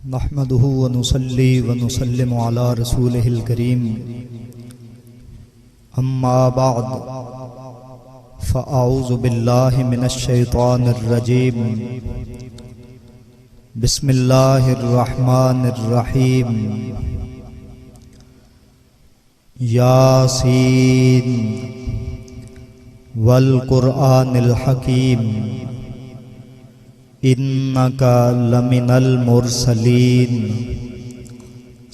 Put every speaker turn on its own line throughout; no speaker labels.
नहमदुहु व नुसल्ली व नुसल्लिमु अला रसूलिहिल करीम अम्मा बअद फ़अऊज़ु बिल्लाहि मिनश शैतानिर रजीम बिस्मिल्लाहिर रहमानिर रहीम यासीन वल कुरआनिल हकीम इन्नका लमिनल मुरसलीन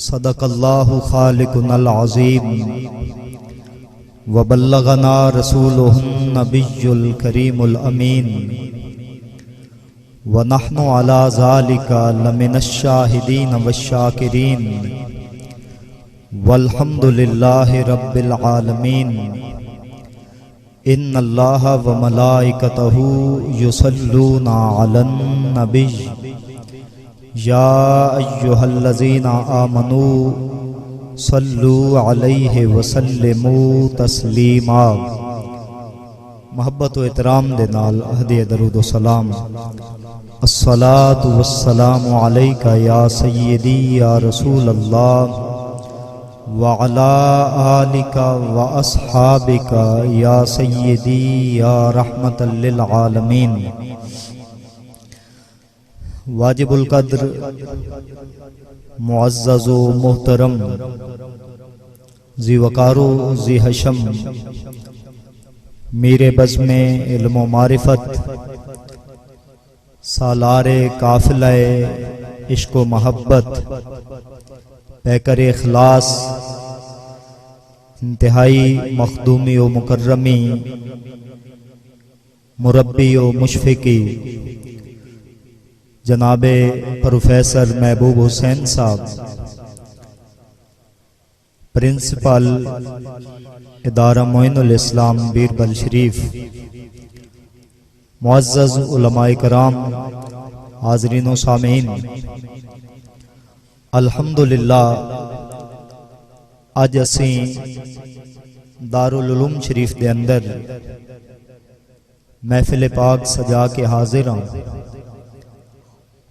सदक़ल्लाहु खालिकुनल अज़ीम व बल्लगना रसूलुहुन नबियुल करीमुल अमीन व नहनु अला ज़ालिका लमिनश शाहिदीन वश्शाकिरीन वल्हम्दुलिल्लाहि रब्बिल आलमीन। इन्नल्लाह व मलाइकतहु युसल्लूना अलन नबिय्य या अय्युहल्लज़ीना आमनू सल्लू अलैहि व सल्लिमू तस्लीमा। मोहब्बत व इहतराम दे नाल अहदे दरूद व सलाम। अस्सलातु वस्सलामु अलैका या सय्यदी या रसूल अल्लाह व अला आलिका व अस्हाबिका या सय्यदी या रहमतल लिल आलमीन। वाजिबुल कद्र मुअज़्ज़ज़ो मोहतरम ज़ी वकारो ज़ी हशम मेरे बज़्मे इल्म व मारिफत सालारे काफ़िलाए इश्क व महब्बत पैकर इखलास इंतहाई मखदूमी व मुकर्रमी मुरब्बी व मुशफ़िकी जनाबे प्रोफेसर महबूब हुसैन साहब प्रिंसिपल इदारा मोइनुल इस्लाम बीरबल शरीफ, मुअज़्ज़ज़ उलमाए कराम, हाज़रीन व सामीन, अल्हम्दुलिल्लाह अज असी दारुल उलूम शरीफ दे अंदर महफिल पाक सजा के हाजिर हां।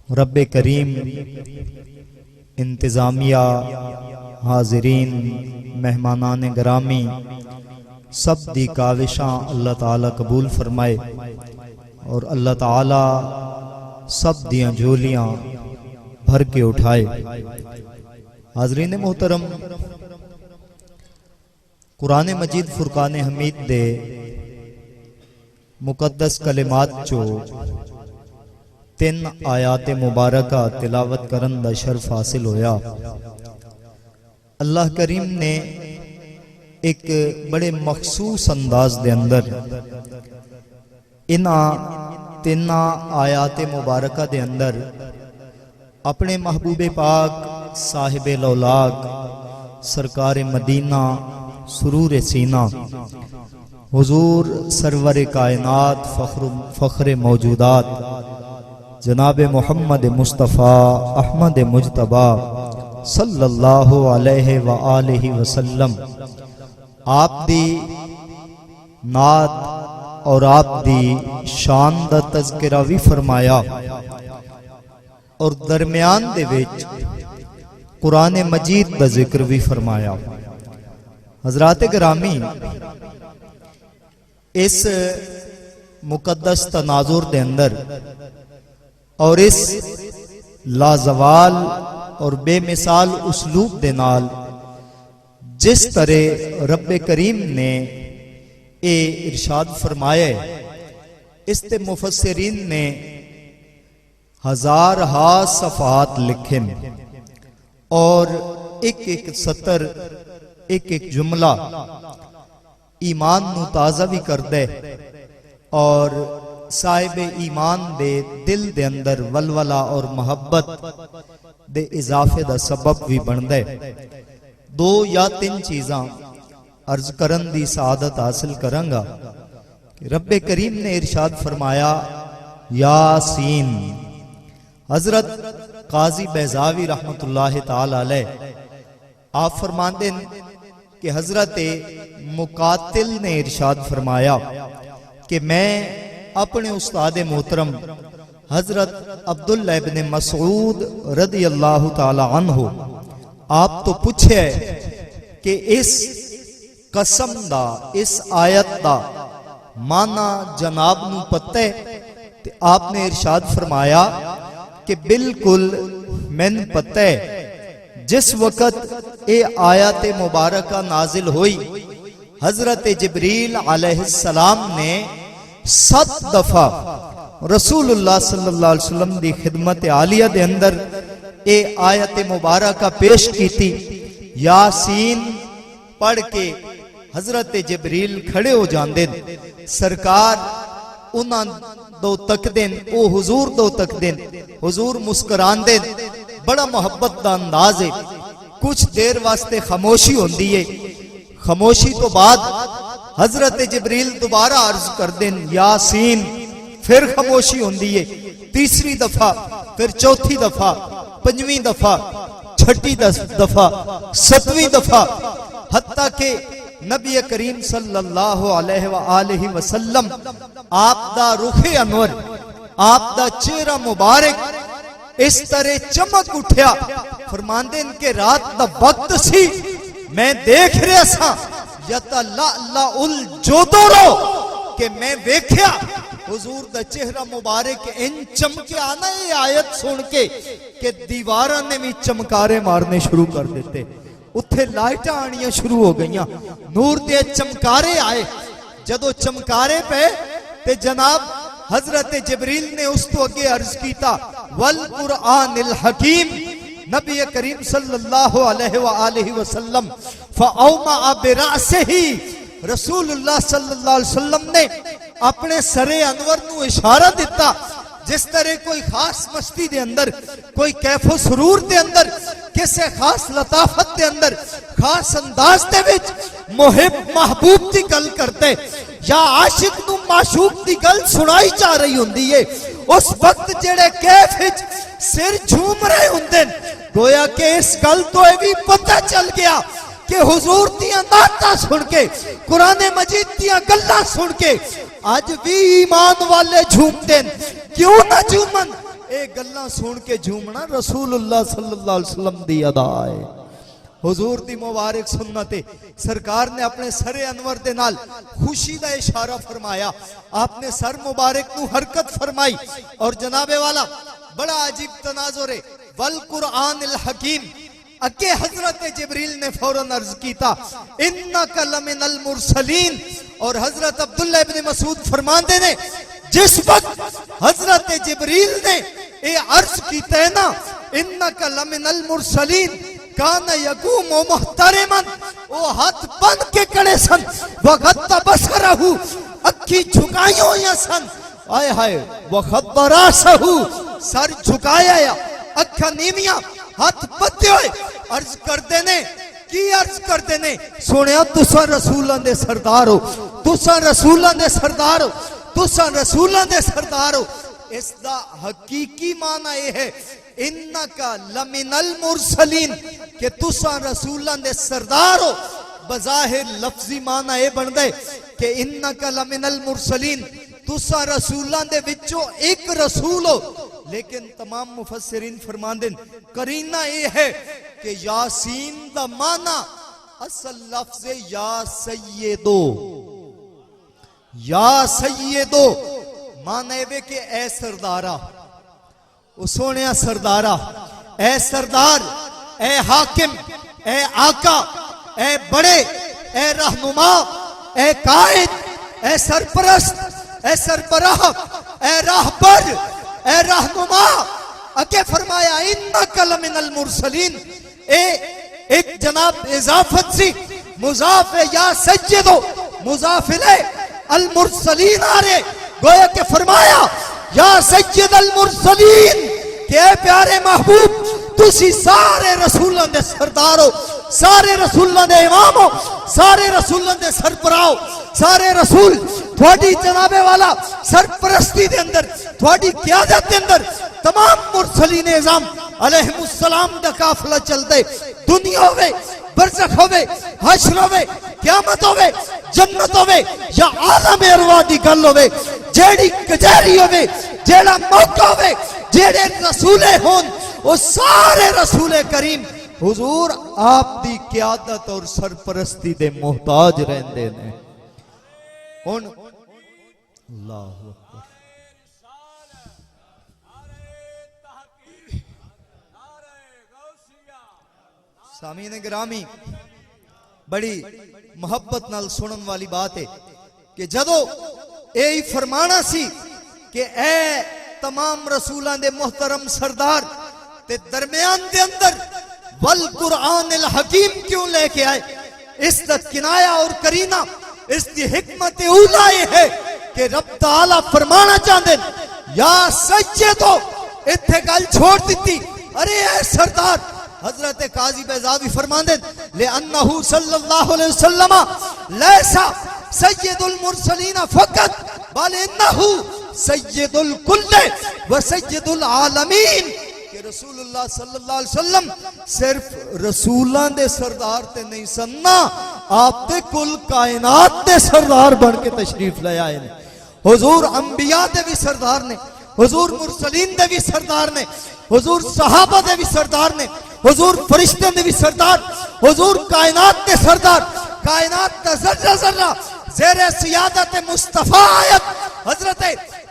रब्बे करीम इंतजामिया, हाजिरीन, मेहमानान गरामी सब दी काविशां अल्लाह ताला कबूल फरमाए और अल्लाह ताला सब दियां झोलियां भर के उठाए। हाज़रीन मोहतरम, कुरान मजीद फुरकान हमीद दे मुकद्दस कलिमात चो 3 आयात मुबारका तिलावत करन दा शर्फ हासिल होया। अल्लाह करीम ने एक बड़े मखसूस अंदाज दे अंदर इन्हां 3 आयात मुबारका दे अंदर अपने महबूबे पाक साहिबे लौलाक सरकार मदीना सुरूर सीना हुजूर सरवर कायनात फ़ख्र मौजूदात जनाब मोहम्मद मुस्तफ़ा अहमद मुजतबा सल्लल्लाहु अलैहि व आलिहि वसल्लम आप दी नात और आप दी शान दा तज़किरा भी फरमाया और दरमियान दे विच कुरान मजीद दा जिक्र भी फरमाया। हज़रात गिरामी, इस मुकद्दस तनाजुर दे अंदर और इस लाजवाल और बेमिसाल उसलूब दे नाल जिस तरह रब्बे करीम ने ए इरशाद फरमाया, इस ते मुफस्सिरीन ने 1000 सफ़ात लिखे और एक एक सतर एक एक जुमला ईमान नू ताज़ा भी कर दे और साहिब ईमान दे दिल दे अंदर वलवला और मोहब्बत दे इजाफे दा सबब भी बन दे। 2 या 3 चीज़ां अर्ज करन दी सआदत हासिल करांगा कि रब्बे करीम ने इरशाद फरमाया यासीन। हजरत काजी बैजावी रहमतुल्लाहि ताला अलैह आप फरमाते कि हजरत मुकातिल ने इरशाद फरमाया कि मैं अपने उस्ताद मोहतरम हजरत अब्दुल्ला इब्न मसूद रदी अल्लाह ताला अन्हु आप तो पूछे कि इस कसम दा इस आयत दा माना जनाब नू पता है? ते आपने इरशाद फरमाया कि बिल्कुल मैंने पता है। जिस वक़्त ये आयत मुबारका नाजिल हुई हजरत जिब्रील अलैहिस्सलाम ने 7 दफा रसूलुल्लाह सल्लल्लाहु अलैहि वसल्लम दी खिदमत आलिया दे अंदर ये आयत मुबारका पेश की थी। यासीन पढ़ के हजरत जिब्रील खड़े हो जाते सरकार उन्हां दो तकदे ओ हुजूर दो तकदे हुजूर मुस्कुरांदे बड़ा मोहब्बत दा अंदाज है। कुछ देर वास्ते खामोशी होंदी है। खामोशी तो बाद हजरत जिब्रील दोबारा अर्ज कर दें यासीन, फिर खामोशी होंदी है। तीसरी दफा, फिर चौथी दफा, पंजवीं दफा, छठी दफा, 7वीं दफा, हत्ता के नबी करीम सल्लल्लाहु अलैहि वसल्लम आप दा रुखे अनवर, आप दा चेहरा मुबारक इस तरह चमक उठा। फरमांदे के रात दा वक्त सी, मैं देख रहा सा जोदोरो कि मैं वेख्या हुजूर दा चेहरा मुबारक इन चमके आना। ये आयत सुन के कि दीवारां ने भी चमकारे मारने शुरू कर देते, उत्थे लाइटां आनियां शुरू हो गईयां, नूर दे चमकारे आए। जदों चमकारे पे ते जनाब हजरत जिब्रील ने उस तो अगे अर्ज कीता वल कुरआनिल हकीम। नबी करीम सल्लल्लाहु अलैहि वसल्लम फऔमा बिरासिही, रसूलुल्लाह सल्लल्लाहु अलैहि वसल्लम ने अपने सरे अनवर नू इशारा दिता। जिस तरह कोई खास मस्ती दे अंदर, कोई कैफो सुरूर दे अंदर, किसी खास लताफत दे अंदर, खास अंदाज दे विच मुहिब महबूब दी गल करते या आशिक नू माशूक दी गल सुनाई जा रही हुंदी है, उस वक्त जेड़े कैफ विच सिर झूम रहे हुंदे, गोया के इस गल तो यह भी पता चल गया कि हुजूर दियां नातां सुन के, कुरान मजीद दियां गल्लां सुन के आज भी ईमान वाले झूमते। क्यों ना झूमन? ए गल्लां सुन के झूमना रसूलुल्लाह सल्लल्लाहु अलैहि वसल्लम दी अदा है, हुजूर दी मुबारक सुन्नत है। सरकार ने अपने सरे अनवर दे नाल खुशी दा इशारा फरमाया, आपने सर मुबारक नू हरकत फरमाई और जनाबे वाला बड़ा अजीब तनाजुर है। वल कुरआनिल हकीम, अगे हजरत जिब्रील ने फौरन अर्ज कीता इन्नका लमिनल मुरसलीन। और हजरत अब्दुल्ला इब्न मसूद फरमाते ने जिस वक्त हजरत जिब्रील ने ये अर्ज कीता है ना इन्नका लमिनल मुरसलीन, कान यकूम मुहतरमन, वो हाथ बंद के खड़े सन, वगत बसरहु, अखी झुकाई हुई सन, आए हाय वखत बरासहु, सर झुकाया या अखा नीवियां, हाथ बद्दे हुए अर्ज करते ने की अर्ज करते ने सुनिया तुसा रसूलां दे सरदार हो, तुसा रसूलां दे सरदार हो, तुसा रसूलां दे सरदार हो। इसदा हकीकी माना यह है इन्नका लमिनल मुरसलीन कि तुसा रसूलां दे सरदार हो। बज़ाहिर लफ्जी माना यह बनदा है कि इन्नका लमिनल मुरसलीन, तुसा रसूलां दे विचों एक रसूल हो। लेकिन तमाम मुफस्सिरीन फरमांदे करीना यह है कि यासीन दा माना असल लफ्ज़ या सय्यदो, या सय्यदो माना है कि ए सरदारा, ओ सोनिया सरदारा, ए सरदार, ए हाकिम, ए आका, ए बड़े, ए रहनुमा, ए कायद, ए सरपरस्त, ए सरबराह, ए राहबर, ए रहनुमा। अके फरमाया इन्नका लमिनल मुरसलीन, ए एक जनाब इजाफत सी, मुजाफ या सय्यदो, मुजाफ इले अल मुरसलीन आ रहे, गोया के फरमाया या सय्यद अल मुरसलीन के प्यारे महबूब तुसी सारे रसूलां दे सरदार हो, सारे रसूलां दे इमाम हो, सारे रसूलां दे सरबराह हो। सारे रसूल थोड़ी जनाबे वाला सरपरस्ती दे अंदर, थोड़ी क़यादत दे अंदर तमाम मुरसलीन इज़ाम अलैहिमुस्सलाम दा काफिला चलदे। दुनिया होवे, बरज़ख होवे, हश्र होवे, क़यामत होवे, जन्नत होवे या आलम अरवाह दी गल होवे, जेड़ी कचहरी होवे, जेड़ा मौका होवे जेड़े रसूले होन वो सारे रसूले करीम हुजूर आप दी क़यादत और सरपरस्ती दे मोहताज रहंदे ने। हुण अल्लाहु अकबर सामीन गिरामी बड़ी मोहब्बत नाल सुनन वाली बात है कि जदों यही फरमाना सी कि ए तमाम रसूलां दे मोहतरम सरदार ते दरमियान दे अंदर वल कुरान अल हकीम क्यों लेके आए, इसका किनाया और करीना इसकी हिकमत उला ये है कि रब ताला फरमाना चाहते या सच्चे तो इत्थे गल छोड़ दी। अरे ए सरदार हजरत काजी बैजावी फरमाते ले अन्नहु सल्लल्लाहु अलैहि वसल्लम लैसा सय्यदुल मुरसलीन फकत बल इन्नहु सय्यदुल कुल्ल व सय्यदुल आलमीन कि रसूलुल्लाह सल्लल्लाहु अलैहि वसल्लम सिर्फ रसूलां दे सरदार ते नहीं सन्ना आप ते कुल कायनात दे सरदार बन के तशरीफ ले आए ने। हुजूर अंबिया दे भी सरदार ने, हुजूर मुरसलीन दे भी सरदार ने, हुजूर सहाबा दे भी सरदार ने, हुजूर फरिश्ते दे भी सरदार, हुजूर कायनात दे सरदार, कायनात दा जर्रा जर्रा ज़ेरे सियादत मुस्तफा आयत हजरत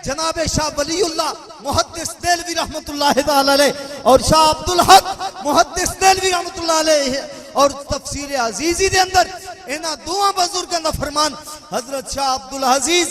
जनाब शाह वलीउल्लाह मुहद्दिस देलवी रहमतुल्लाह अलैह और शाह अब्दुल हक मुहद्दिस देलवी रहमतुल्लाह अलैह और तफसीर अजीजी दे अंदर इन्हां दोवां बुजुर्गां दा फरमान हजरत शाह अब्दुल अजीज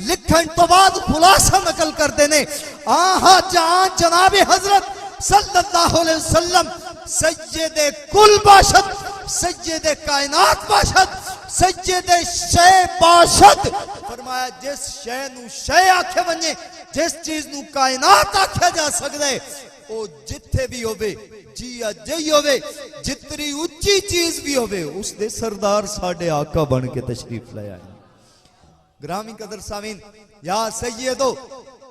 लिखण तो बाद खुलासा नकल करते ने आहा जहां जनाब हजरत सल्लल्लाहु अलैहि वसल्लम सय्यदे कुल बाशद सय्यदे कायनात बाशद सय्यदे शय बाशद फरमाया जिस शय नू शय आखे वने जिस चीज नू कायनात आख्या जा सकदा है ओ जिथे भी होवे जी अजई होवे जितनी ऊंची चीज भी होवे उस दे सरदार साडे आका बन के तशरीफ ले आए। ग्रामी कदर सामीन या सैयदो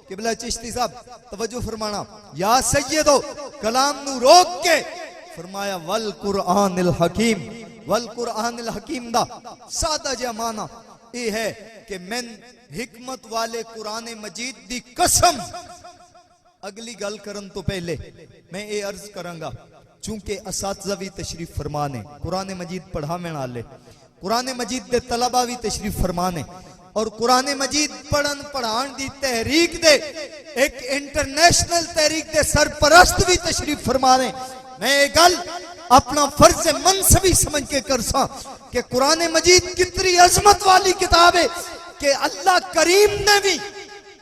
किबला चिश्ती साहब तवज्जो फरमाना या सैयदो कलाम नू रोक के फरमाया वल कुरान अल हकीम। वल कुरान अल हकीम दा सादा जिहा माना ये है कि मैं हिकमत वाले कुरान मजीद दी कसम। अगली गल करन तो पहले मैं ये अर्ज करांगा चूंकि असातिज़ा भी तशरीफ फरमाने कुरान मजीद पढ़ाने वाले कुरान मजीद दे तलबा भी तशरीफ फरमाने और कुरान मजीद पढ़न पढ़ान दी तहरीक दे एक इंटरनेशनल तहरीक दे सरपरस्त भी तशरीफ फरमाने। मैं ये गल अपना फर्ज मनसबी समझ के कर सा कि कुरान मजीद कितनी अजमत वाली किताब है कि अल्लाह करीम ने भी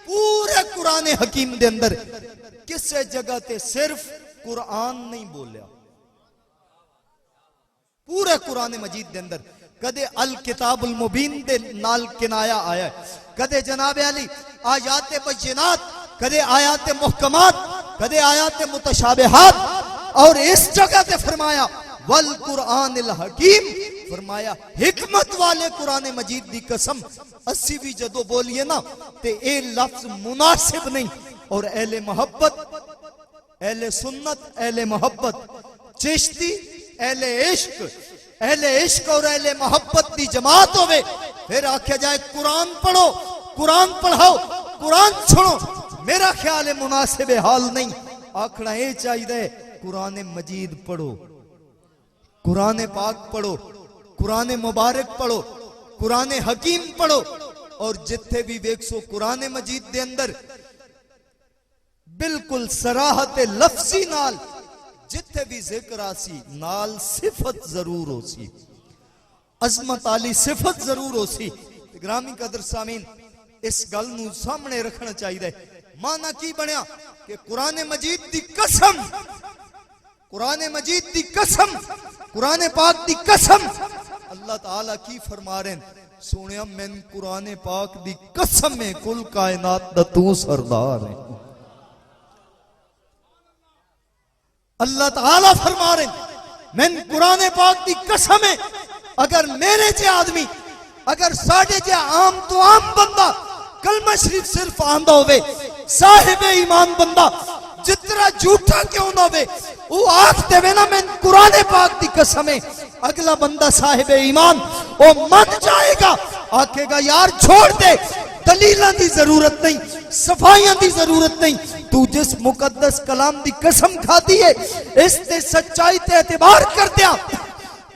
पूरे कुरान हकीम दे अंदर किसी जगह ते सिर्फ कुरान नहीं बोलिया। पूरे कुरान मजीद दे अंदर कदे अल किताबुल मुबीन दे नाल किनाया आया, कदे जनाब अली आयात बय्यिनात, कदे आयात मुहकमात, कदे आयात मुतशाबिहात और इस जगह पे फरमाया वल कुरान अल हकीम फरमाया हिकमत वाले कुरान मजीद दी कसम। अस्सी भी जदों बोलिए ना ते ए लफ्ज मुनासिब नहीं और अहले मोहब्बत अहले सुन्नत अहले मोहब्बत चिश्ती अहले इश्क और अहले मोहब्बत की जमात होवे फिर आख्या जाए कुरान पढ़ो कुरान पढ़ाओ कुरान सुनो। मेरा ख्याल है मुनासिब हाल नहीं आखना ये चाहिए कुरान मजीद पढ़ो कुरान पाक पढ़ो कुरान मुबारक पढ़ो कुरान हकीम पढ़ो और जिथे भी वेखसो कुरान मजीद दे अंदर बिल्कुल सराहत लफ्जी नाल जिथे भी जिक्र आसी नाल सिफत जरूर हो सी अजमत आली सिफत जरूर हो सी। ग्रामी कदर सामीन इस गल नू सामने रखना चाहिए। माना की बनया कि कुरान मजीद दी कसम कुरान मजीद दी कसम कुरान पाक दी कसम अल्लाह ताला की फरमा रहे सोनिया मैं कुरान पाक दी कसम में कुल कायनात दा तू सरदार है। अल्लाह ताला फरमा रहे मैं कुरान पाक दी कसम है अगर मेरे जे आदमी अगर साढ़े जे आम तो आम बंदा कलमा शरीफ सिर्फ आंदा होवे साहिब ईमान बंदा जितना झूठा क्यों ना होवे वो आख देवे ना मैं कुरान पाक दी कसम है अगला बंदा साहिब ईमान वो मन जाएगा आखेगा यार छोड़ दे दलीलों की जरूरत नहीं सफाइयां की जरूरत नहीं। तू जिस मुकद्दस कलाम की कसम खाती है, इस ते सच्चाई ते एतबार कर दिया,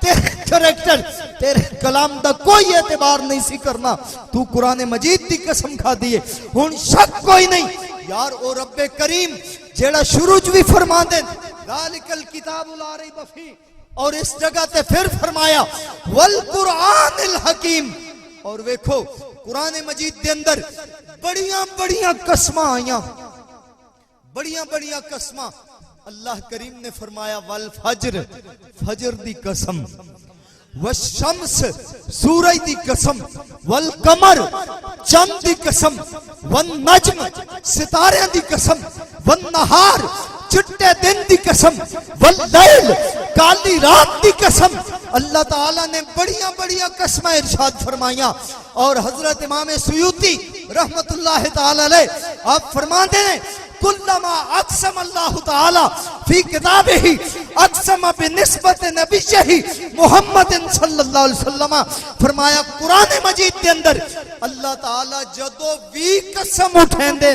तेरे करैक्टर तेरे कलाम का कोई एतबार नहीं सी करना। तू कुरान मजीद की कसम खाती है। हुण शक कोई नहीं यार, ओ रब्बे करीम जेड़ा शुरू च भी फरमा दे ज़ालिकल किताबु ला रैब फी, और इस जगह ते फिर फरमाया वल कुरानिल हकीम। और वेखो कुरान मजीद के अंदर बड़िया बड़िया कसमां आईयां, बड़िया बड़िया कसमां। अल्लाह करीम ने फरमाया वल फज्र, फजर दी कसम, वशम्स सूरज दी कसम, वल कमर चंद दी कसम, वन नज्म सितारे दी कसम, वन नहार चिट्टे दिन दी कसम, वल लैल काली रात दी कसम। अल्लाह ताला ने बड़िया बड़िया कसमें इरशाद फरमाइया। और हजरत इमाम सुयूती रहमतुल्लाह ताला अलैह आप फरमाते हैं कुल्लमा अक़सम अल्लाह ताला फी किताबिही अक़सम बिनिस्बत नबिय्यही मुहम्मद सल्लल्लाहु अलैहि वसल्लम। फरमाया कुरान मजीद के अंदर अल्लाह ताला जदों भी कसम उठेंदे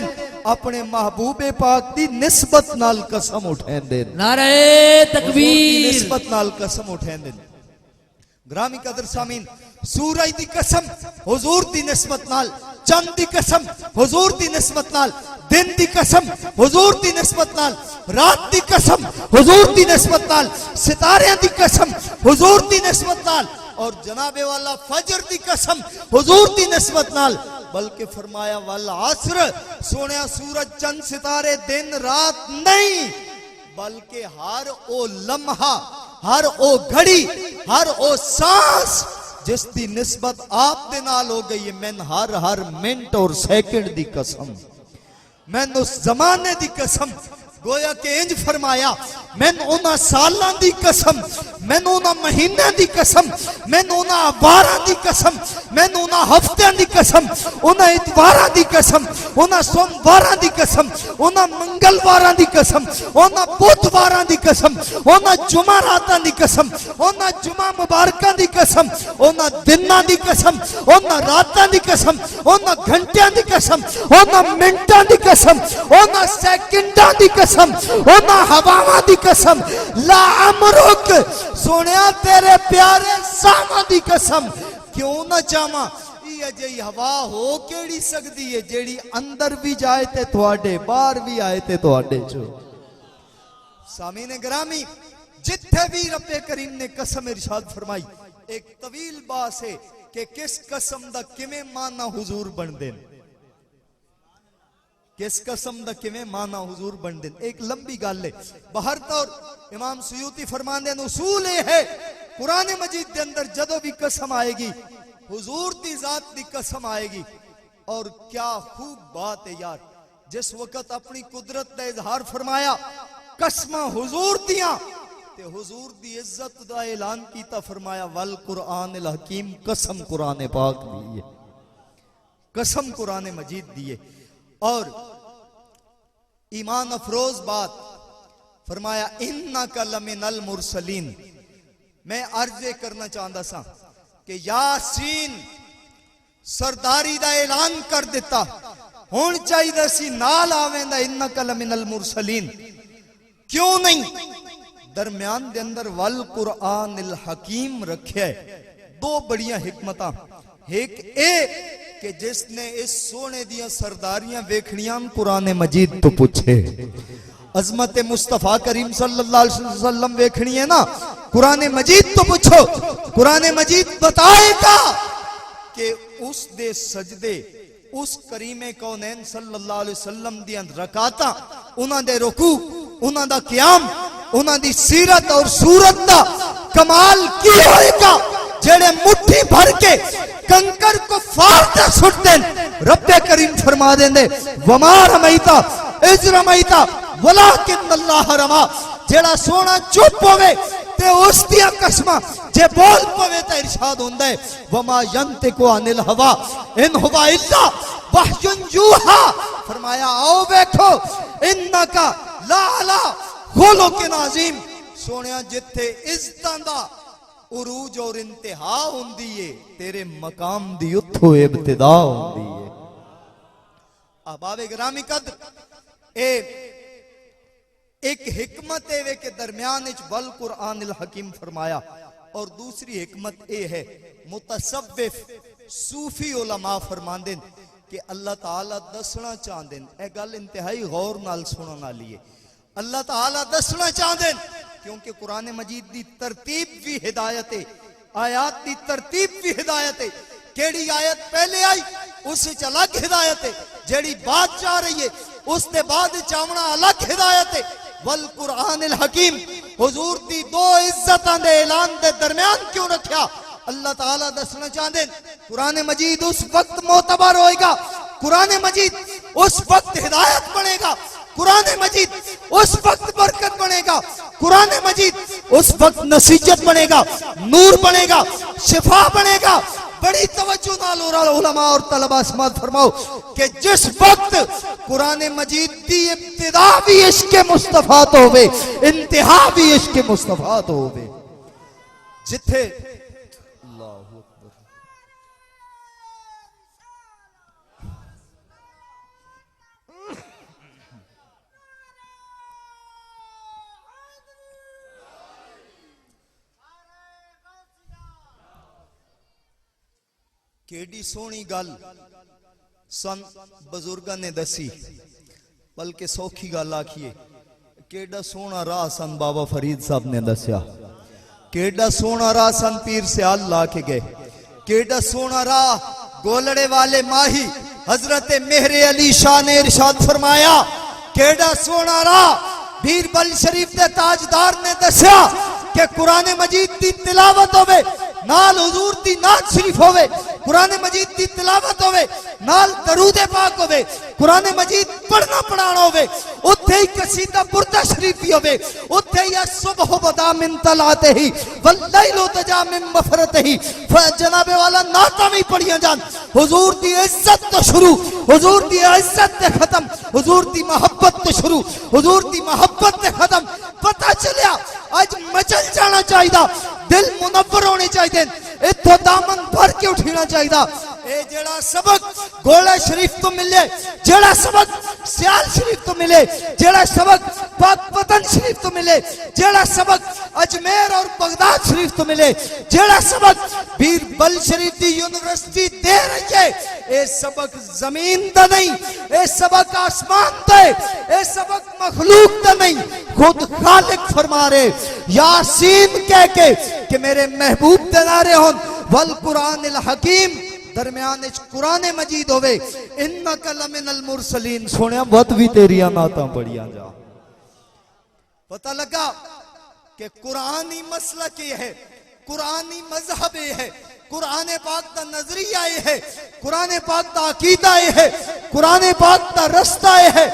अपने महबूबे पाक दी निस्बत नाल कसम उठेंदे।
नारे तकबीर।
निस्बत नाल कसम उठेंदे। ग्रामी कदर सामीन, सूरज दी कसम हुजूर दी निस्बत नाल, चंद दी कसम हुजूर दी निस्बत नाल, दिन दी कसम हुजूर दी निस्बत नाल, रात दी कसम हुजूर दी निस्बत नाल, सितारे दी कसम हुजूर दी निस्बत नाल, और जनाबे वाला फजर दी कसम हुजूर दी निस्बत नाल। बल्कि फरमाया वल असर, सोनिया सूरज चंद सितारे दिन रात नहीं, बल्कि हर ओ लम्हा, हर ओ घड़ी, हर ओ सांस जिसकी निस्बत आप दे नाल हो गई है। मैन हर हर मिनट और सेकंड दी कसम, मैन उस जमाने दी कसम, गोया के इंज फरमाया मैन उन्हां सालां दी कसम, मैन उन्हां महीनों दी कसम, मैन उन्हां वारां दी कसम, मैन उन्हां हफ्तियां दी कसम, उन्हां इतवारां दी कसम, उन्हां सोमवारां दी कसम, उन्हां मंगलवारां दी कसम, उन्हां बुधवारां दी कसम, उन्हां जुमा रातां दी कसम, उन्हां जुमा मुबारकां दी कसम, उन्हां दिनां दी कसम, उन्हां रातां दी कसम, उन्हां घंटियां दी कसम, उन्हां मिनटां दी कसम, उन्हां सेकंडां दी कसम, उन्हां हवावां दी कसम, ला अमरुक सोनिया तेरे प्यारे सामा दी कसम। क्यों ना चाहवा अजई हवा हो केड़ी सकती है जेड़ी अंदर भी जाए ते तुहाडे, बाहर भी आए ते तुहाडे चो। सामीने ग्रामी, जिथे भी रब्बे करीम ने कसम इरशाद फरमाई, एक तवील बास है कि किस कसम दा किवें माना हुजूर बनदे, किस कसम दा किवें माना हुजूर बनदे। एक लंबी गल है। बाहर तौर इमाम सुयूती फरमांदे ने उसूल है कुरान मजीद के अंदर जदों भी कसम आएगी हुजूर दी जात दी कसम आएगी। और क्या खूब बात है यार, जिस वक्त अपनी कुदरत का इजहार फरमाया कसमां हुजूर दियां ते हुजूर दी इज्जत दा ऐलान कीता, फरमाया वल कुरानिल हकीम, कसम कुरान पाक दी है, कसम कुरान मजीद दी है। और ईमान अफरोज बात फरमाया इन्नका लमिनल मुरसलीन। मैं अर्ज करना चाहता सा कि यासीन सरदारी दा ऐलान कर दिता, होना चाहिए सी नाल आवेंदा इन्नका लमिनल मुरसलीन। क्यों नहीं? दरम्यान दे अंदर वल कुरानिल हकीम रखे। दो बड़िया हिकमतां, एक ए कि जिसने इस सोने दिया सरदारियां वेखनियां कुरान मजीद तो पूछे, अजमत मुस्तफा करीम सल्लल्लाहु अलैहि वसल्लम वेखनी है ना, कुरान मजीद तो पूछो। कुरान मजीद बताएगा कि उस दे सजदे, उस करीमे कौनैन सल्लल्लाहु अलैहि वसल्लम दी रकातां, उन्हां दे रुकू, उन्हां दा क़याम, उन्हां दी सीरत और सूरत दा कमाल की होएगा जेड़े मुट्ठी भर के कंकर को फाड़ते सुटते। रब्बे करीम फरमा देंदे वमा रमैता इज रमैता वलाकिन अल्लाह रमा। जेड़ा सोना चुप होवे ते उस दियां कसमां जे बोल पवे ते इरशाद हुंदा है वमा यंतिकु अनिल हवा इन हुवा इल्ला वहयुन यूहा। फरमाया आओ देखो इन्नका ला अला खुलुकिन अज़ीम। सोनिया जिथे इज्जतां दा उरूज और इंतहा होंदी है, तेरे मकाम दी उत्थों इब्तिदा होंदी है। अहबाब गिरामी कद्र ए एक हिकमत ए के दरमियान वल कुरानिल हकीम फरमाया और दूसरी हिकमत ए है मुतसव्विफ सूफी उलमा फरमांदे कि अल्लाह ताला दसना चाहते ए गल इंतहाई गौर नाल सुनने वाली है। अल्लाह ताला दसना चाहते क्योंकि कुरान मजीद की तरतीब भी हिदायत है, आयात की तरतीब भी हिदायत है। केड़ी आयत पहले आई उस अलग हिदायत है, जेड़ी बात जा रही है उसके बाद चावना अलग हिदायत है। वल कुरानिल हकीम हुजूर दी दो इज्जतां दे ऐलान दे दरमियान क्यों रखा? अल्लाह ताला दसना चाहते कुरान मजीद उस वक्त मोतबर होएगा, कुरान मजीद उस वक्त हिदायत बनेगा, कुरान मजीद उस वक्त बरकत बनेगा, कुरान मजीद उस वक्त नसीहत बनेगा, नूर बनेगा, शिफा बनेगा। बड़ी तवज्जो नाल उलमा और तलबा समात फरमाओ कि जिस वक्त कुरान मजीद की इब्तिदा भी इश्क मुस्तफा तो होवे, इंतहा भी इश्क मुस्तफा तो होवे। जिथे अल्लाहु अकबर केडी सोहनी गल सन बुजुर्गों ने दसी, बल्कि सौखी गल आखिए केड़ा सोहना राह सन बाबा फरीद साहब ने दसिया, केड़ा सोहना राह सन पीर सियाल ला के गए, केड़ा सोहना राह गोलड़े वाले माही हजरत मेहरे अली शाह ने इरशाद फरमाया, केड़ा सोहना राह बीरबल शरीफ के ताजदार ने दसिया कि कुरान मजीद की तिलावत होवे नाल हुजूर दी नात शरीफ होवे, कुरान मजीद की तिलावत होवे नाल दरूद पाक होवे, कुरान मजीद पढ़ना पढ़ाना होवे, उत्थे ही कसीदा बुरदा शरीफ भी होवे, उत्थे ही सुबह बदा मिन तलाते ही वल्लैलु तजा मिन मफरते ही जनाबे वाला नाता भी पढ़िया जान। हुजूर दी इज्जत तो शुरू, हुजूर दी इज्जत ते खत्म, हुजूर दी मोहब्बत तो शुरू, हुजूर दी मोहब्बत ते खत्म। पता चलिया आज मचल जाना चाहिए, दिल मुनव्वर होने चाहिए, इतो दामन भर के उठना चाहिए। ए जेड़ा सबक गोला शरीफ तो मिले, जेड़ा सबक सियाल शरीफ तो मिले, जेड़ा सबक पाकपतन शरीफ तो मिले, जेड़ा सबक अजमेर और बगदाद शरीफ तो मिले, जेड़ा सबक बीरबल शरीफ की यूनिवर्सिटी दे रही है, ए सबक जमीन दा नहीं, ए सबक आसमान दा, ए सबक मखलूक दा नहीं, खुद खालिक फरमा रहे यासीन कह के कि मेरे महबूब दे नारे होन वल कुरानिल हकीम दरमियान कुरान मजीद होवे इन्नका लमिनल मुरसलीन। सुनिया बहुत भी तेरिया नाता पढ़िया जा। पता लगा कि कुरानी मसला के है, कुरानी मजहब है, कुरान पाक का नजरिया है, कुरान पाक का अकीदा है, कुरान पाक का रास्ता है।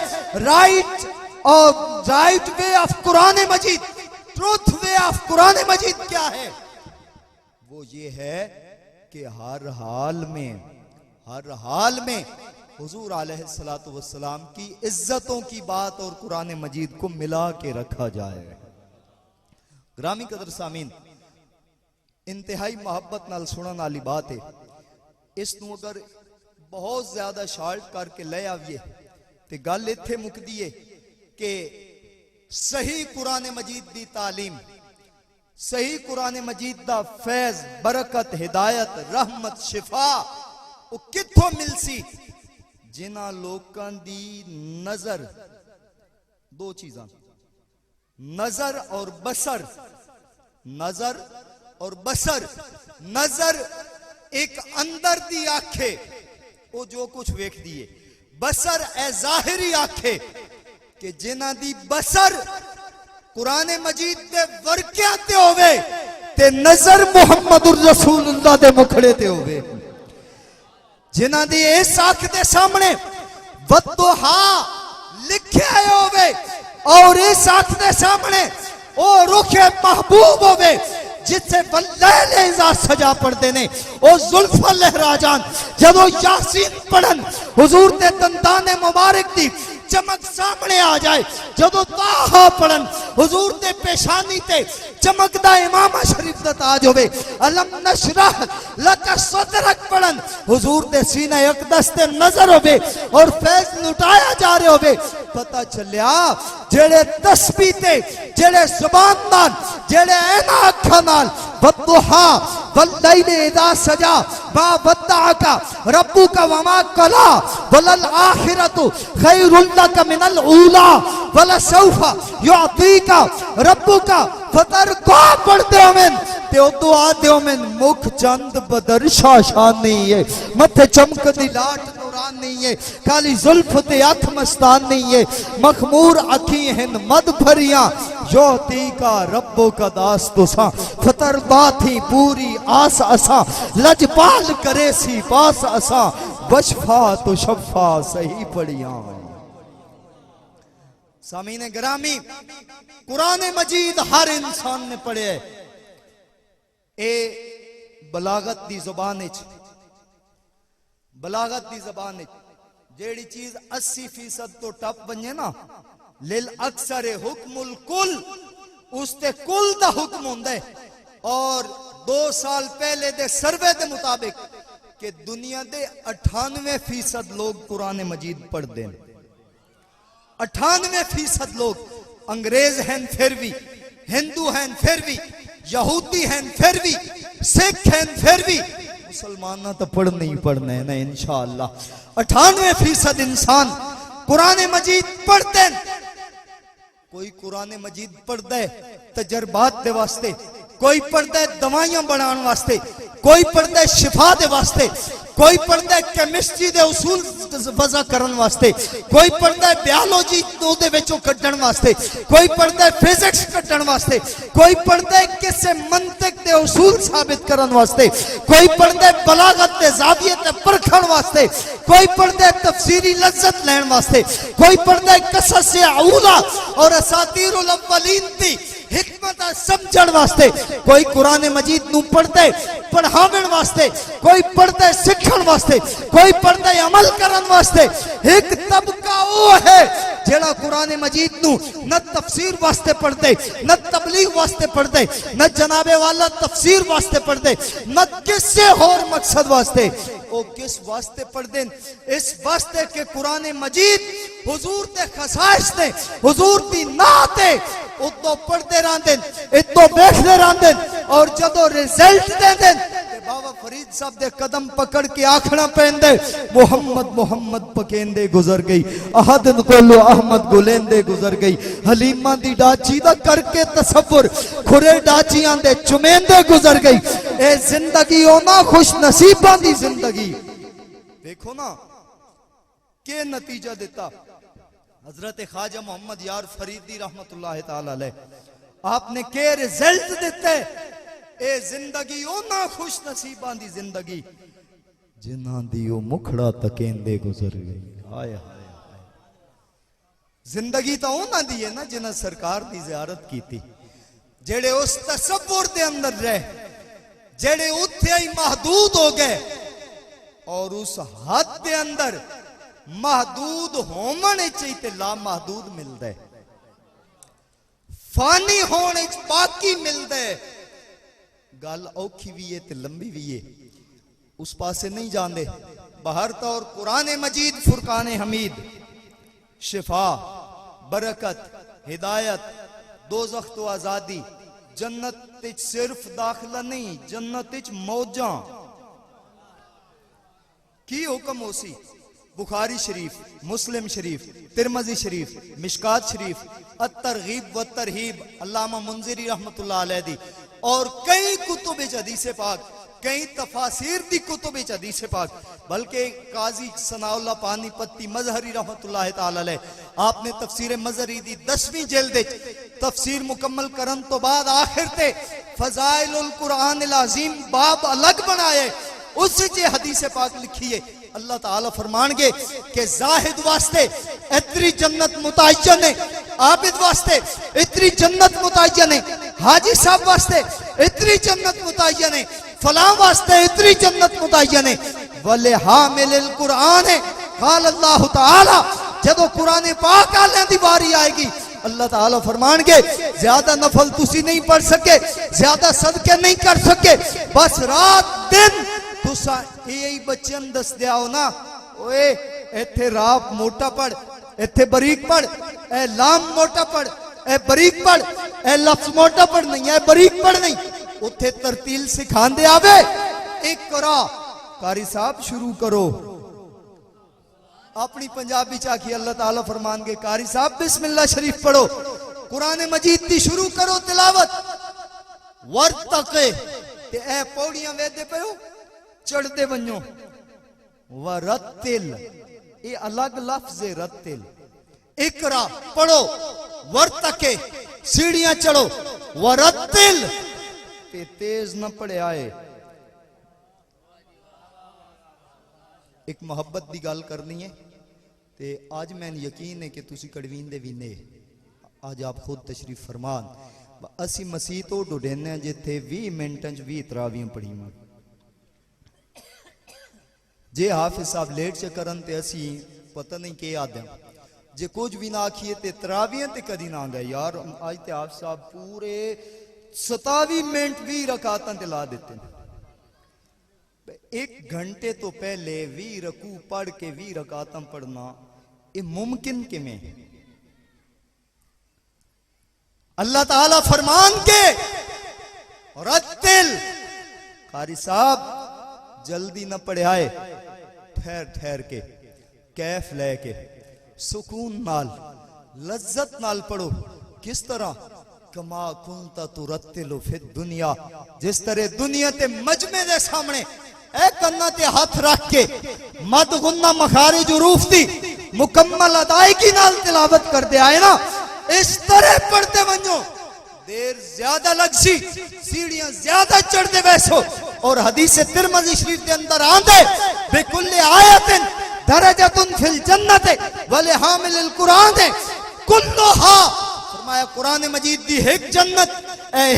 राइट और राइट वे ऑफ कुरान मजीद, ट्रूथ वे ऑफ कुरान मजीद क्या है? वो ये है कि हर हाल में हुजूर अलैहिस्सलातु वस्सलाम की इज्जतों की बात और कुरान मजीद को मिला के रखा जाए। ग्रामी कदर सामीन, इंतहाई मोहब्बत नाल सुनने वाली बात है। इस नूं अगर बहुत ज्यादा शार्ट करके ले आविए तो गल इत्थे मुकदी है कि सही कुरान मजीद दी तालीम, सही कुरान मजीद दा फैज, बरकत, हिदायत, रहमत, शिफा वो कित्थों मिलसी? जिन्हां लोकां दी नजर, दो चीजां, नजर और बसर, नजर और बसर। नजर एक अंदर दी आंखे वो जो कुछ वेख दिए, बसर ए जाहिरी आंखे कि जिन्हां दी बसर कुरान मजीद दे वर्कियां ते होवे ते नजर मुहम्मदुर रसूलुल्लाह दे मुखड़े ते होवे। जिन्हां दी इस आंख दे सामने वद्दुहा लिखिया होवे और इस आंख दे सामने ओ रुखे महबूब होवे जिथे वल्लैल इज़ा सजा पढ़ते ने ओ जुल्फा लहरा जान। जदों यासीन पढ़न हुजूर दे दंदाने मुबारक दी चमक सामने आ जाए। जदों ताहा पढ़न हुजूर दे पेशानी ते चमकदा इमाम शरीफ दा ताज होवे, अलम नशरह लक सदरक पढ़न हुजूर दे सीने अक़दस ते नजर होवे और फैज लुटाया जा रहे होवे। पता चलिया जेड़े तस्बीह ते जेड़े जुबान नाल जेड़े ऐना अखां नाल वद्दुहा वल्लैली इज़ा सजा मा वद्दअका रब्बुका वमा कला वलल आखिरतु खैरुल लक मिनल ऊला वलसौफा युअतीका रब्बुका फतरका पढ़दे होवेन ते उदो आदे होवेन मुख चंद बदर शाशानी है, मथे चमकदी लाट नूरानी है, काली जुल्फ ते अख मस्तानी है, मखमूर अखी हैं मद भरियां योती का रब्बो का दास तुसा फतर बाथी पूरी आस असा लजपाल करे सी पास असा बशफा तो शफा सही पड़िया। सामीने ग्रामी कुरान मजीद हर इंसान ने पढ़े ए बलागत दी जुबान बलागत दी जुबान जेड़ी चीज 80% तो टप बने ना लिल अक्सर हुक्मुल कुल उसते कुल दा हुक्म होंदा है। और 2 साल पहले दे सर्वे दे मुताबिक कि दुनिया दे 98% लोग कुरान मजीद पढ़ते हैं। 98% लोग अंग्रेज हैं फिर भी, हिंदू हैं फिर भी, यहूदी हैं फिर भी, सिख हैं फिर भी, मुसलमान तो पढ़ना ही पढ़ना है ना इंशाअल्लाह। 98% इंसान कुरान मजीद पढ़ते हैं। कोई कुरान मजीद पढ़ता है तजर्बात दे वास्ते, कोई पढ़ता है दवाइयां बनाने वास्ते, कोई पढ़ता है शिफा दे वास्ते, कोई पढ़ता है केमिस्ट्री दे उसूल वज़ा करन वास्ते, कोई पढ़ता है बायोलॉजी दे विचों कड्ढण वास्ते, कोई पढ़ता है फिजिक्स कड्ढण वास्ते, कोई पढ़ता है किसे मंतिक दे उसूल साबित करन वास्ते, कोई पढ़ता है बलागत दे ज़ाविये ते परखण वास्ते, कोई पढ़ता है तफसीरी लज्जत लेने वास्ते, कोई पढ़ता है कसस औला और असातीरुल अव्वलीन दी हिकमत समझण वास्ते, कोई कुरान मजीद नू पढ़ता है पढ़ावन वास्ते, कोई पढ़ता है सीखण वास्ते, कोई पढ़ता है अमल करन वास्ते। एक तबका वो है जेड़ा कुरान मजीद नू न तफसीर वास्ते पढ़ते, न तबलीग वास्ते पढ़ते, न जनाबे वाला तफसीर वास्ते पढ़ते, न किसी और मकसद वास्ते। वो किस वास्ते पढ़ते? इस वास्ते के कुरान मजीद हुजूर दे खसाइस ने, हुजूर दी नात है, उतो पढ़ते रहते, इतो देखते रहते और जदों रिजल्ट देंदे बाबा फरीद साहब दे कदम पकड़ के आखना पैंदे मोहम्मद मोहम्मद पकेंदे गुजर गई, अहदन कोलो अहमद गुलेंदे गुजर गई, हलीमा दी डाची दा करके तसव्वुर खुरे डाचियां दे चुमेंदे गुजर गई। ए जिंदगी ओना खुश नसीबां दी जिंदगी। देखो ना के नतीजा देता हजरत ख्वाजा मोहम्मद यार फरीदी रहमतुल्लाह ताला अलैह, आपने के रिजल्ट देते। ए जिंदगी ओना खुश नसीबां दी जिंदगी जिन्हां दी ओ मुखड़ा तकेंदे गुजर गई। हाय हाय हाय, जिंदगी तो ओना दी है ना जिन्हां सरकार दी ज़ियारत की थी, जेड़े उस तसव्वुर दे अंदर रहे, जेड़े उत्थे ही महदूद हो गए और उस हद दे अंदर महदूद होने चाहिए ला महदूद मिलता है, फानी होने बाकी मिलता है। गल औखी भी है ते लंबी भी है, उस पासे नहीं जाते। बाहर तो और कुरान मजीद फुरकान हमीद शिफा बरकत हिदायत दोज़ख तो आजादी, जन्नत सिर्फ दाखिला नहीं, जन्नत मौजा की हुक्म होसी। बुखारी शरीफ, मुस्लिम शरीफ, तिरमजी शरीफ, मिशकात शरीफ, अत-तरगीब व तरहीब अल्लामा मुंज़िरी रहमतुल्लाह अलैह दी और कई कुतुब हदीस पाक, कई तफासिर दी कुतुब हदीस पाक, बल्कि काजी सनाउल्लाह पानीपती मजहरी रहमतुल्लाह ताला अलैह आपने तफसीर मजहरी दी 10वीं जिल्द तफसीर मुकम्मल करन तो बाद आखिर ते फज़ाइलुल कुरानिल अज़ीम बाब अलग बनाए, उस जे हदीस पाक लिखी है। अल्लाह ताला फरमानगे कि जाहिद वास्ते इतनी जन्नत मुतअय्यन है, आबिद वास्ते इतनी जन्नत मुतअय्यन है, हाजी साहब वास्ते इतनी जन्नत मुतअय्यन है, फलां वास्ते इतनी जन्नत मुतअय्यन है। वले हामिलिल कुरान है, क़ाल अल्लाह ताला जदों कुरान पाक आलियां दी बारी आएगी अल्लाह ताला फरमानगे ज्यादा नफल तुसी नहीं पढ़ सके, ज्यादा सदके नहीं कर सके, बस रात दिन तुसा यही बच्चन दस दिया हो ना, ओए इत्थे राप मोटा पढ़, इत्थे बरीक पढ़, ए लाम मोटा पढ़, ए बरीक पढ़, ए लफ्ज मोटा पढ़ नहीं है बरीक पढ़ नहीं, उत्थे तरतील सिखांदे आवे। इकरा कारी साहब शुरू करो, अपनी पंजाबी चाखी अल्लाह ताला फरमानगे कारी साहब बिस्मिल्लाह शरीफ पढ़ो, कुरान मजीद की शुरू करो तिलावत। वर्तके ते ए पौड़ियां वेदे पे चढ़ते बनो, वरतिल ये अलग लफ्ज है रतिल। इकरा पढ़ो, वर्तके सीढ़ियां चढ़ो, वरतिल ते तेज न पढ़े आए। एक मुहब्बत की गल करनी है ते आज मैंने यकीन है कि तुसी कड़वींदे भी ने, आज आप खुद तशरीफ फरमान। असी मसीह तो डुडेने जिथे 20 मिनट 20 तरावियां पढ़ी जे हाफिज साहब लेट च करन ते असी पता नहीं के आदे, जे कुछ भी ना आखिए ते तरावियां ते कदी ना गए यार। आज ते हाफिज साहब पूरे 27 मिनट 20 रकातां ते ला देते। 1 घंटे तो पहले 20 रकू पढ़ के 20 रकातां पढ़ना ये मुमकिन किमें? अल्लाह ताला फरमान के रत्तिल कारी साहब जल्दी न पढ़े आए, ठहर ठहर के कैफ लेके सुकून नाल लज्जत नाल पढ़ो। किस तरह? कमा कुंता तू रत्तिलो फिर दुनिया, जिस तरह दुनिया ते मजमे दे सामने ए कन्ना ते हाथ रख के मद गुन्ना मखारिज उरूफ दी मुकम्मल अदायगी नाल तिलावत करते आए ना, इस तरह पढ़ते बनो। देर ज्यादा लग सी, सीढ़ियां ज्यादा चढ़ते वैसो। और हदीस तिरमिज़ी शरीफ के अंदर आंदे बिकुल्ले आयतिन दरजतुन फिल जन्नत वले हामिल कुरान कुल्लुहा, फरमाया कुरान मजीद दी एक जन्नत,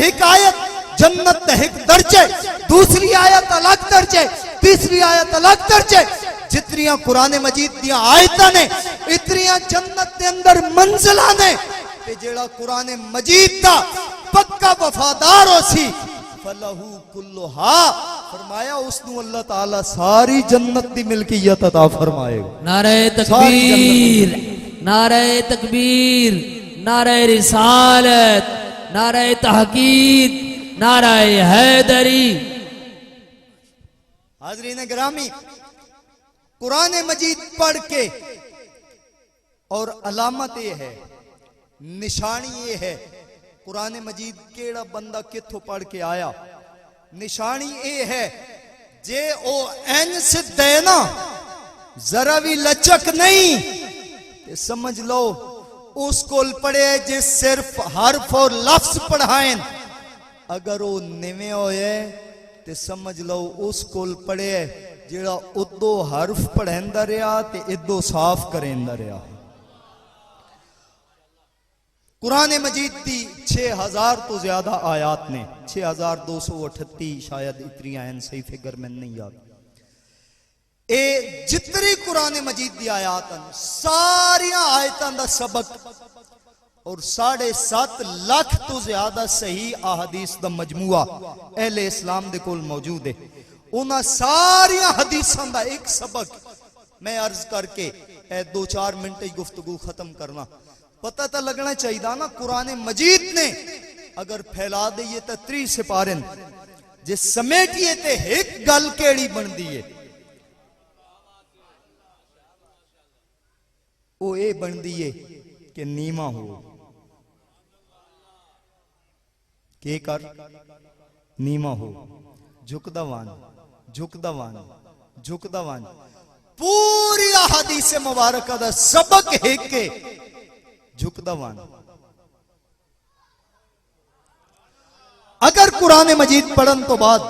एक आयत जन्नत एक दर्जे, दूसरी आयत अलग दर्जे, तीसरी आयत अलग दर्जे। जितनियां कुरान मजीद दी आयतां ने इतनियां जन्नत के अंदर मंजिलां ने। ते जेड़ा कुरान मजीद दा पक्का वफादार होसी फलहू कुल्लुहा, फरमाया उसनु अल्लाह ताला सारी जन्नत दी मिल्कियत अता फरमाएगा।
नारे तकबीर, नारे तकबीर, नारे रिसालत, नारे तहकीक, नारे हैदरी।
हाज़रीन गिरामी, कुरान मजीद पढ़ के और अलामत ये है, निशानी ये है कुरान मजीद केड़ा बंदा किथों पढ़ के आया। निशानी ये है जे ओ एन सिद्ध है ना, जरा भी लचक नहीं, ते समझ लो उस कोल पढ़े जिस सिर्फ हर्फ और लफ्ज पढ़ाएं। अगर वो निवे होए ते समझ लो उस कोल पढ़े जेड़ा उदो हर्फ पढ़ेंदा रहा ते इदो साफ करेंदा रहा। कुरान मजीद की 6000 तो ज्यादा आयात ने, 6238 शायद इतनी आयन, सही फिगर में नहीं याद। ए जितनी कुरान मजीद की आयात सारिया आयतों का सबक और 7.5 लाख तो ज्यादा सही अहादीस का मजमुआ अहले इस्लाम दे कोल मौजूद है। उन्हां सारिया हदीसां का एक सबक मैं अर्ज करके 2-4 मिनट की गुफ्तगू खत्म करना। पता तो लगना चाहिए ना कुरान मजीद ने अगर फैला दईए तो 3 सिपारे, जे समेटिए ते एक गल केड़ी बनती है, वो ये बनती है कि नीमा हो के कर, नीमा हो, झुकदा वान, झुकदा वान, झुकदा वान। पूरी हदीस मुबारक दा सबक है के झुकदा वान। अगर कुरान मजीद पढ़न तो बाद,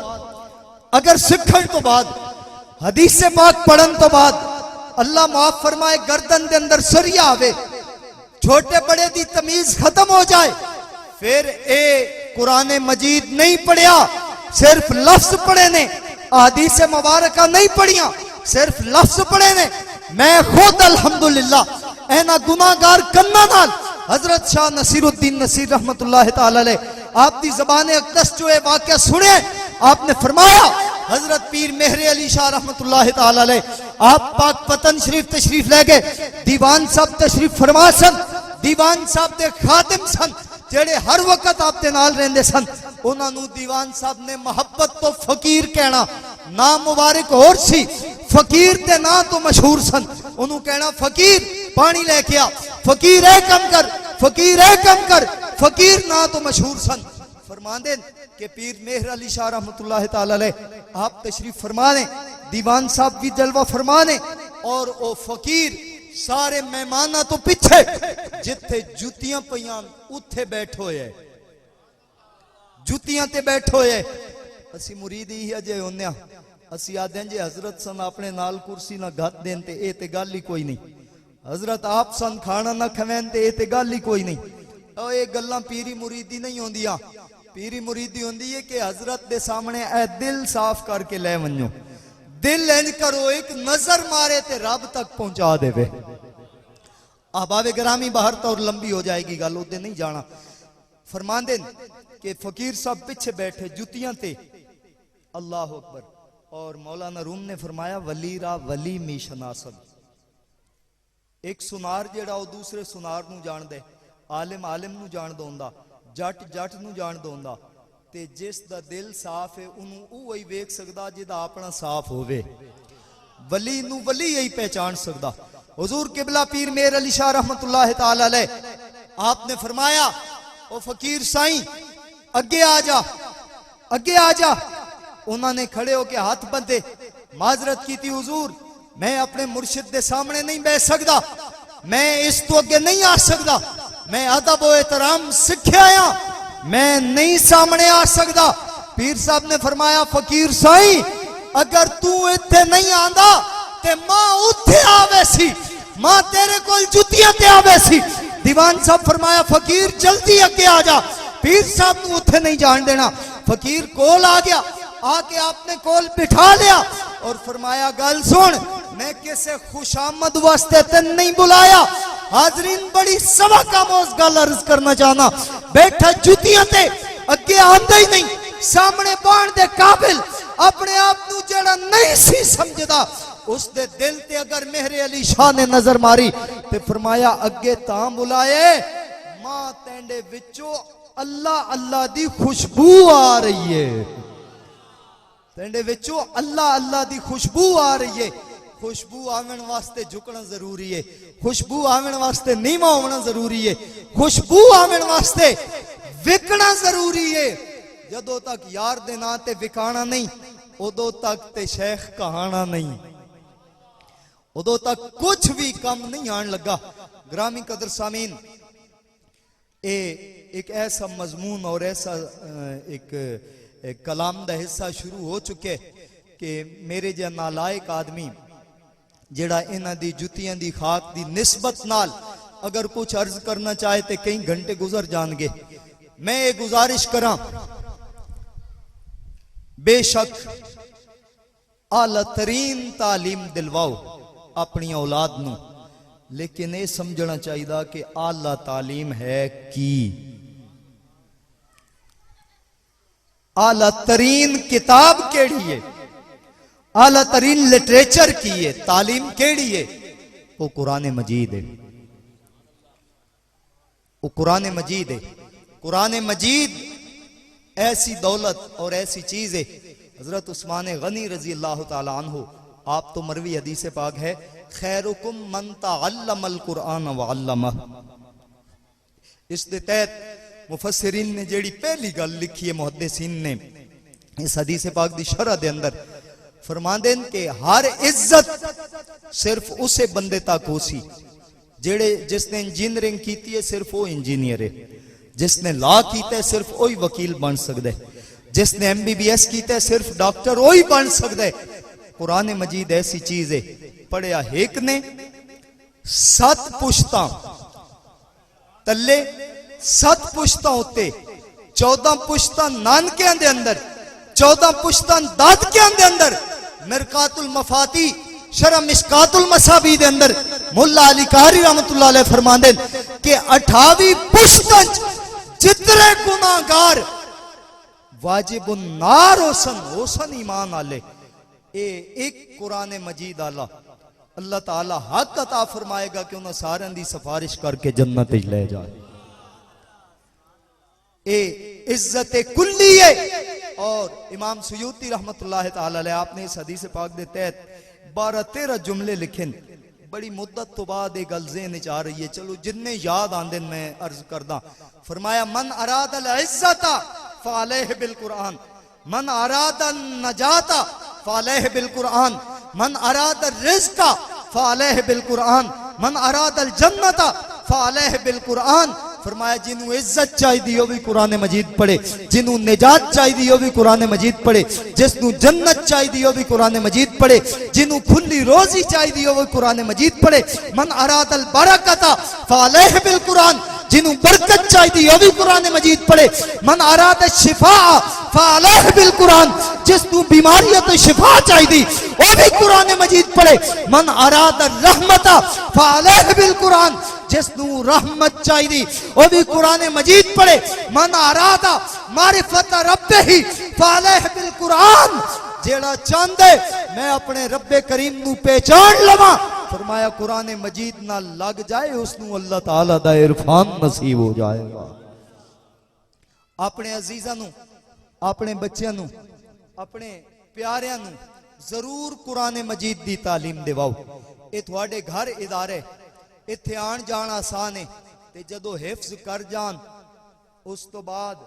अगर सीखण तो बाद, हदीस पाक पढ़न तो बाद अल्लाह माफ फरमाए गर्दन के अंदर सरिया आवे, छोटे बड़े दी तमीज खत्म हो जाए, फिर ए कुरान मजीद नहीं पढ़िया, सिर्फ लफ्ज पढ़े ने, हदीस मुबारक नहीं पढ़िया, सिर्फ लफ्ज पढ़े ने। मैं खुद अल्हम्दुलिल्लाह एना गुनाहगार कन्ना नाल हजरत शाह नसीरुद्दीन नसीर रहमतुल्लाह ताला अलैह आपकी ज़बान अक़दस जो है वाक़या सुने, आपने फरमाया हजरत पीर मेहर अली शाह रहमतुल्लाह ताला अलैह आप पाक पतन शरीफ तशरीफ ले गए, दीवान साहब तशरीफ फरमा सन, दीवान साहब दे खादिम सन जेड़े हर वक्त आप दे नाल रहंदे सन। उन्होंने दीवान साहब ने मोहब्बत तो फकीर कहना नाम मुबारक होर सी, फकीर ते ना तो मशहूर सन। उन्होंने कहना फकीर पानी लेके आ, फकीर है कम कर, फकीर है कम कर, फकीर ना तो मशहूर सन। फरमांदे कि पीर मेहर अली शाह रहमतुल्लाह ताला अलैह आप तशरीफ फरमाने, दीवान साहब भी जलवा फरमाने और ओ फकीर सारे मेहमाना तो पिछे जिथे जुतियां पईयां उथे बैठो है, जुतियां ते बैठो है। असी मुरीद ही अजे होने, असी आदे जे हजरत सन अपने नाल कुर्सी ना गत देन ते ए ते गल ही कोई नहीं, हजरत आप सन खाना ना खवेन ते ए ते गल ही कोई नहीं। और ये गल्लां पीरी मुरीदी नहीं होंदियां, पीरी मुरीदी होंदी है कि हजरत दे सामने ए दिल साफ करके ले वन्यो, दिल इंज करो एक नजर मारे ते रब तक पहुंचा देवे। अहबाब ग्रामी बाहर तो और लंबी हो जाएगी गल, उदे नहीं जाना। फरमांदे कि फकीर साहब पीछे बैठे जुतियां ते, अल्लाह अकबर। और मौलाना रूम ने फरमाया वली रा वली मी शनासन, एक सुनार जेड़ा वो दूसरे सुनार नू जान दे, आलिम आलिम नू जान दोंदा, जट जट नू जान दोंदा, ते जिस दा दिल साफ है उन्होंने वही वेख सकदा जिदा अपना साफ होवे, वली नू वली यही पहचान सकदा। हुजूर किबला पीर मेहर अली शाह रहमतुल्लाह ताला अलैह आपने फरमाया ओ फकीर साईं अगे आ जा, अगे आ जा। उन्होंने खड़े होके हाथ बंधे, माजरत की थी हुजूर मैं अपने मुर्शिद दे सामने नहीं बैठ सकता, मैं इस तो अगे नहीं आ सकता, मैं अदब व एहतराम सीखे आया, मैं नहीं सामने आ सकता। पीर साहब ने फरमाया फकीर साईं अगर तू इत्थे नहीं आंदा ते मां उत्थे आवे सी, मां तेरे कोल जुतियां ते आवे सी। दीवान साहब फरमाया फकीर जल्दी अगे आ जा, पीर साहब नू उत्थे नहीं जान देना। फकीर कोल आ गया, आके आपने कोल बिठा लिया और फरमाया गल सुन, मैं किसे खुशामद वास्ते ते नहीं बुलाया, हाजरीन बड़ी सवा खामोश गल अर्ज करना चाहना, बैठा जुतियां ते अगे आंदा ही नहीं, सामने बाण दे काबिल अपने आप नू जेड़ा नहीं सी समझदा उस दे दिल ते अगर मेहर अली शाह ने नजर मारी ते फरमाया अगे तां बुलाए मां तेंडे विचों अल्लाह अल्लाह दी खुशबू आ रही है, तेंडे विचों अल्लाह अल्लाह दी खुशबू आ रही है। खुशबू आवन वास्ते झुकना जरूरी है, खुशबू आवन वास्ते नीवा होना जरूरी है, खुशबू आवन वास्ते विकना जरूरी है। जदों तक यार दे नां ते विकाना नहीं उदों तक ते शेख कहाना नहीं, उदों तक कुछ भी कम नहीं आन लगा। ग्रामी कदर सामीन एक ऐसा मजमून और ऐसा एक कलाम दा हिस्सा शुरू हो चुके कि मेरे जिहा नालायक आदमी जेड़ा इन्हां दी जुतियां दी खाक दी निस्बत नाल अगर कुछ अर्ज करना चाहे तो कई घंटे गुजर जाएंगे। मैं ये गुजारिश करा बेशक आला तरीन तालीम दिलवाओ अपनी औलाद नू, लेकिन ये समझना चाहिए कि आला तालीम है की, आला तरीन किताब केड़ी है, आला तरीन लिटरेचर की है, तालीम केड़ी है, वो कुरान मजीद है, वो कुरान मजीद है। कुरान मजीद ऐसी दौलत और ऐसी चीज है। हजरत उस्मान गनी रजी अल्लाह ताला अन्हु, आप तो मरवी हदीस पाक है खैरुकुम मन तअल्लमल कुरान व अल्लमह। इस दे तहत मुफस्सिरीन ने जेड़ी पहली गल लिखी है मुहद्दिसीन ने इस हदीस पाक दी शरह दे अंदर फरमांदे कि हर इज्जत सिर्फ उसे बंदे तक हो सी जेड़े जिसने इंजीनियरिंग की है, सिर्फ वो इंजीनियर है, जिसने लॉ किया सिर्फ वही वकील बन सकता है, जिसने MBBS किया सिर्फ डॉक्टर वही बन सकता है। कुरान मजीद ऐसी चीज है, पढ़िया एक ने 7 पुश्ता तले 7 पुश्ता उत्ते 14 पुश्ता नानकियां दे अंदर 14 पुश्ता दादकियां दे अंदर मिरकातुल मफाती शरह मिशकातुल मसाबी दे अंदर मुल्ला अली कारी रहमतुल्लाह अलैह फरमांदे कि 28 पुश्तन जितने गुनाहगार वाजिबुन नार होसन ईमान आले ए एक कुरान मजीद आला अल्लाह ताला हक अता फरमाएगा कि उन्हें सारे दी सिफारिश करके जन्नत विच ले जाए। ए इज्जत कुल्ली है। और इमाम सुयूती रहमतुल्लाह ताला अलैह आपने इस हदीस पाक दे तहत 12-13 जुमले लिखे। बड़ी मुद्दत तो बाद एक गल ज़हन च आ रही है, चलो जिन्ने याद आंदे मैं अर्ज करदा। फरमाया मन अरादल इज्जता फालैह बिल कुरान, मन अरादल नजाता फालैह बिल कुरान, मन अरादल रिज़्का फालैह बिल कुरान, मन अरादल जन्नता फालैह बिल कुरान। फरमाया जिन्हों इज्जत चाहिए वो भी कुरान मजीद पढ़े, जिन्हों निजात चाहिए वो भी कुरान मजीद पढ़े, जिसनों जन्नत चाहिए वो भी कुरान मजीद पढ़े, जिन्हों खुली रोजी चाहिए वो भी कुरान मजीद पढ़े। मन अरादल बरकता फालैह बिल कुरान, जिन्हों बरकत चाहिए वो भी कुरान मजीद पढ़े। मन अराद शिफा फालैह बिल कुरान, जिसनों बीमारियां तो शिफा चाहिए वो भी कुरान मजीद पढ़े। मन अराद रहमता फालैह बिल कुरान, जिसनू रहमत चाहिए वो भी कुरान मजीद पढ़े। मन अरादा मारिफत रब्बे ही फालैह बिल कुरान, जेड़ा चांदे मैं अपने रब्बे करीम नू पहचान लवा, फरमाया कुरान मजीद ना लग जाए उसनू अल्लाह ताला दा इरफान नसीब हो जाएगा। अपने अजीज़ां नू, अपने बच्चों नू, अपने प्यारियां नू जरूर कुरान मजीद दी तालीम दिवाओ। ये थोड़े घर इदारे इत्थे आन जान आसान है, ते जदों हिफ्ज कर जान उस तो बाद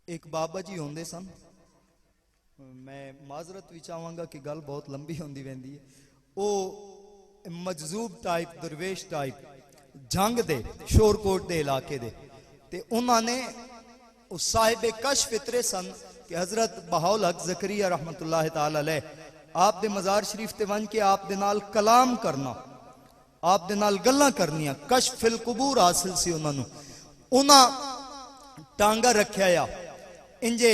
एक बाबा जी होंदे सन, मैं माजरत भी चाहांगा कि गल बहुत लंबी होंदी वेंदी है। वो मजजूब टाइप दरवेश टाइप जंग दे शोरकोट दे इलाके दे, ते उन्होंने उस साहिब कश्फ इतरे सन कि हजरत बहाउल हक ज़करिया रहमतुल्लाह ताला अलैह आप दे मज़ार शरीफ ते वन के आप दे नाल कलाम करना, आप दे नाल गल्लां करनियां, कश्फ फिल कुबूर हासिल सी उन्होंने। उन्हां टांगा रखया या इंजे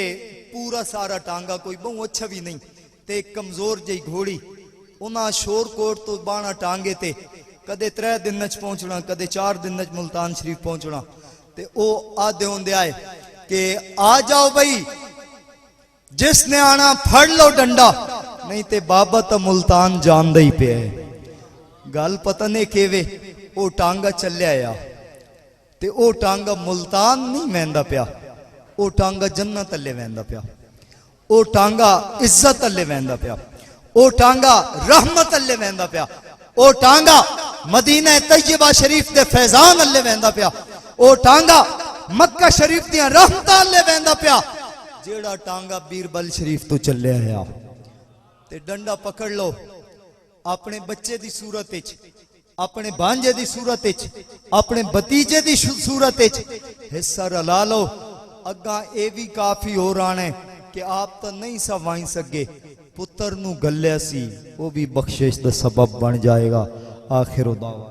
पूरा सारा टांगा कोई बहु अच्छा भी नहीं, ते कमजोर जी घोड़ी उन्हां शोरकोट तो बाणा टांगे ते कदे 3 दिन च पहुंचना, कदे 4 दिन च मुल्तान शरीफ पहुंचना। ते ओ आदे होंदे आए कि आ जाओ भाई, जिसने आना फड़ लो डंडा, नहीं ते बाबा तो मुल्तान जानदा ही पे है। गल पता नहीं केवे ओ टांगा चलिया आ, ते ओ टांगा मुल्तान नहीं वहंदा पिया, ओ टांगा जन्नत अल्ले वहंदा पिया, ओ टांगा इज्जत अल्ले वहंदा पिया, ओ टांगा रहमत अल्ले वहंदा पिया, ओ टांगा मदीना तैयबा शरीफ दे फैजान अल्ले वहंदा पिया, ओ टांगा मक्का शरीफ दियां रहमतां अल्ले वहंदा पिया। जेड़ा टांगा बीरबल शरीफ तो चलिया है, ते डंडा पकड़ लो अपने बच्चे दी सूरत विच, अपने भांजे दी सूरत विच, अपने भतीजे दी सूरत विच हिस्सा रला लो। अगा ये भी काफी हो राना है कि आप तो नहीं सा वाई सके, पुत्र नू गल्या सी वो भी बख्शिश दा सबब बन जाएगा। आखिर दावा।